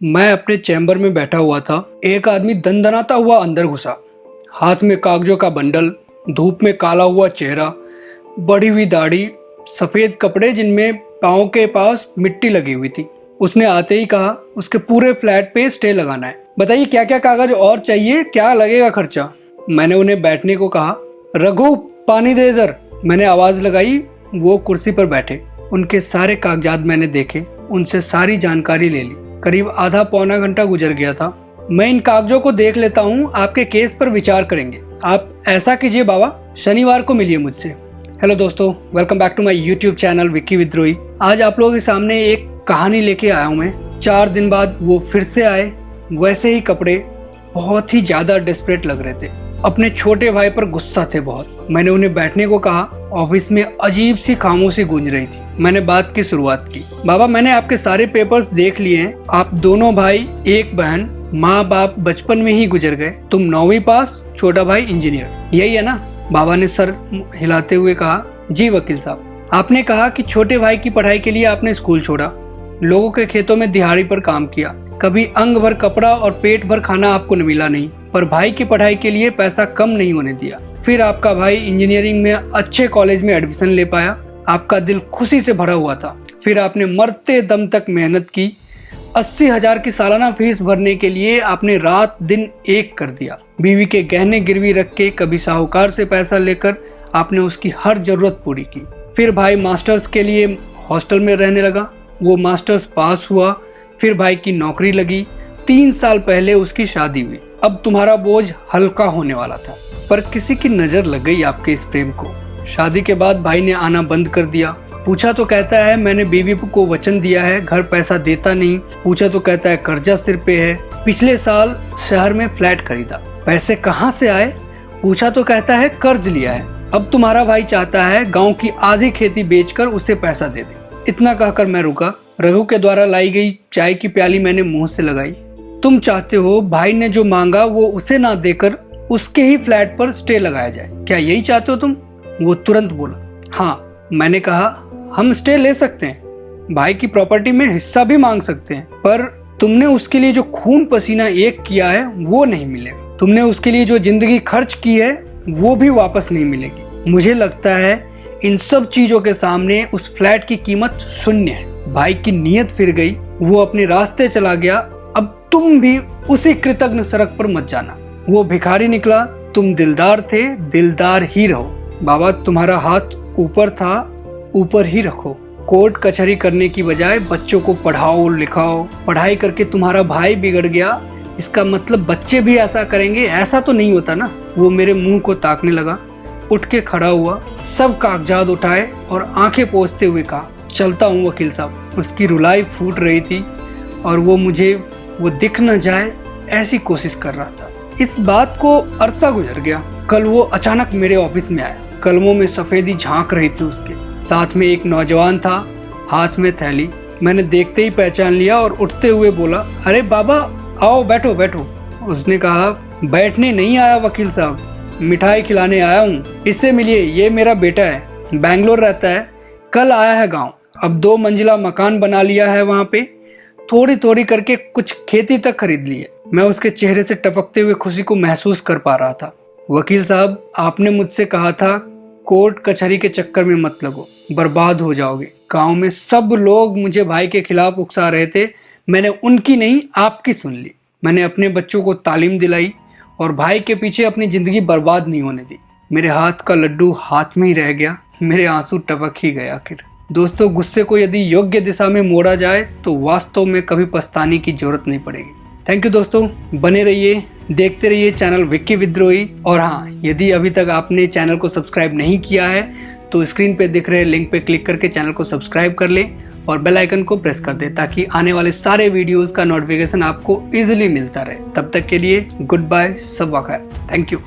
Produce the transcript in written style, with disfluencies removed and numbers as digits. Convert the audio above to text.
मैं अपने चैम्बर में बैठा हुआ था। एक आदमी दनदनाता हुआ अंदर घुसा। हाथ में कागजों का बंडल, धूप में काला हुआ चेहरा, बढ़ी हुई दाढ़ी, सफेद कपड़े जिनमें पाँव के पास मिट्टी लगी हुई थी। उसने आते ही कहा उसके पूरे फ्लैट पे स्टे लगाना है। बताइए क्या क्या कागज और चाहिए, क्या लगेगा खर्चा। मैंने उन्हें बैठने को कहा। रघु पानी दे इधर। मैंने आवाज लगाई। वो कुर्सी पर बैठे। उनके सारे कागजात मैंने देखे, उनसे सारी जानकारी ले ली। करीब आधा पौना घंटा गुजर गया था। मैं इन कागजों को देख लेता हूँ, आपके केस पर विचार करेंगे। आप ऐसा कीजिए बाबा, शनिवार को मिलिए मुझसे। हेलो दोस्तों, welcome back to my YouTube channel Vicky Vidrohi. आज आप लोगों के सामने एक कहानी लेके आया हूँ मैं। 4 दिन बाद वो फिर से आए, वैसे ही कपड़े, बहुत ही ज्यादा डेस्परेट लग रहे थे। अपने छोटे भाई पर गुस्सा थे बहुत। मैंने उन्हें बैठने को कहा। ऑफिस में अजीब सी खामोशी गूंज रही थी। मैंने बात की शुरुआत की। बाबा, मैंने आपके सारे पेपर्स देख लिए हैं। आप दोनों भाई, एक बहन, माँ बाप बचपन में ही गुजर गए। तुम 9वीं पास, छोटा भाई इंजीनियर, यही है ना? बाबा ने सर हिलाते हुए कहा। जी वकील साहब। आपने कहा कि छोटे भाई की पढ़ाई के लिए आपने स्कूल छोड़ा, लोगों के खेतों में दिहाड़ी पर काम किया, कभी अंग भर कपड़ा और पेट भर खाना आपको मिला नहीं, पर भाई की पढ़ाई के लिए पैसा कम नहीं होने दिया। फिर आपका भाई इंजीनियरिंग में अच्छे कॉलेज में एडमिशन ले पाया। आपका दिल खुशी से भरा हुआ था। फिर आपने मरते दम तक मेहनत की। 80,000 की सालाना फीस भरने के लिए आपने रात दिन एक कर दिया। बीवी के गहने गिरवी रख के, कभी साहूकार से पैसा लेकर आपने उसकी हर जरूरत पूरी की। फिर भाई मास्टर्स के लिए हॉस्टल में रहने लगा। वो मास्टर्स पास हुआ। फिर भाई की नौकरी लगी। 3 साल पहले उसकी शादी हुई। अब तुम्हारा बोझ हल्का होने वाला था, पर किसी की नजर लग गई आपके इस प्रेम को। शादी के बाद भाई ने आना बंद कर दिया। पूछा तो कहता है मैंने बीवी को वचन दिया है, घर पैसा देता नहीं। पूछा तो कहता है कर्जा सिर पे है। पिछले साल शहर में फ्लैट खरीदा। पैसे कहाँ से आए? पूछा तो कहता है कर्ज लिया है। अब तुम्हारा भाई चाहता है गाँव की आधी खेती बेचकर उसे पैसा दे दे। इतना कहकर मैं रुका। रघु के द्वारा लाई गई चाय की प्याली मैंने मुंह से लगाई। तुम चाहते हो भाई ने जो मांगा वो उसे ना देकर उसके ही फ्लैट पर स्टे लगाया जाए, क्या यही चाहते हो तुम? वो तुरंत बोला। हाँ। मैंने कहा हम स्टे ले सकते हैं, भाई की प्रॉपर्टी में हिस्सा भी मांग सकते हैं, पर तुमने उसके लिए जो खून पसीना एक किया है वो नहीं मिलेगा। तुमने उसके लिए जो जिंदगी खर्च की है वो भी वापस नहीं मिलेगी। मुझे लगता है इन सब चीजों के सामने उस फ्लैट की कीमत शून्य है। भाई की नीयत फिर गई, वो अपने रास्ते चला गया। अब तुम भी उसी कृतज्ञ सड़क पर मत जाना। वो भिखारी निकला, तुम दिलदार थे, दिलदार ही रहो। बाबा, तुम्हारा हाथ ऊपर था, ऊपर ही रखो। कोर्ट कचहरी करने की बजाय बच्चों को पढ़ाओ लिखाओ। पढ़ाई करके तुम्हारा भाई बिगड़ गया, इसका मतलब बच्चे भी ऐसा करेंगे? ऐसा तो नहीं होता ना। वो मेरे मुंह को ताकने लगा, उठ के खड़ा हुआ, सब कागजात उठाए और आंखें पोंछते हुए कहा चलता हूँ वकील साहब। उसकी रुलाई फूट रही थी और वो दिख न जाए ऐसी कोशिश कर रहा था। इस बात को अरसा गुजर गया। कल वो अचानक मेरे ऑफिस में आया। कलमों में सफेदी झांक रही थी उसके। साथ में एक नौजवान था, हाथ में थैली। मैंने देखते ही पहचान लिया और उठते हुए बोला, अरे बाबा आओ, बैठो बैठो। उसने कहा बैठने नहीं आया वकील साहब, मिठाई खिलाने आया हूँ। इससे मिलिए, ये मेरा बेटा है, बैंगलोर रहता है, कल आया है गाँव। अब 2 मंजिला मकान बना लिया है वहाँ पे। थोड़ी थोड़ी करके कुछ खेती तक खरीद ली है। मैं उसके चेहरे से टपकते हुए खुशी को महसूस कर पा रहा था। वकील साहब, आपने मुझसे कहा था कोर्ट कचहरी के चक्कर में मत लगो, बर्बाद हो जाओगे। गांव में सब लोग मुझे भाई के खिलाफ उकसा रहे थे, मैंने उनकी नहीं आपकी सुन ली। मैंने अपने बच्चों को तालीम दिलाई और भाई के पीछे अपनी जिंदगी बर्बाद नहीं होने दी। मेरे हाथ का लड्डू हाथ में ही रह गया, मेरे आंसू टपक ही गए आखिर। दोस्तों, गुस्से को यदि योग्य दिशा में मोड़ा जाए तो वास्तव में कभी पछताने की जरूरत नहीं पड़ेगी। थैंक यू दोस्तों, बने रहिए, देखते रहिए चैनल विक्की विद्रोही। और हाँ, यदि अभी तक आपने चैनल को सब्सक्राइब नहीं किया है तो स्क्रीन पे दिख रहे लिंक पे क्लिक करके चैनल को सब्सक्राइब कर ले और बेल आइकन को प्रेस कर दे, ताकि आने वाले सारे वीडियोस का नोटिफिकेशन आपको इजीली मिलता रहे। तब तक के लिए गुड बाय, सब खैर, थैंक यू।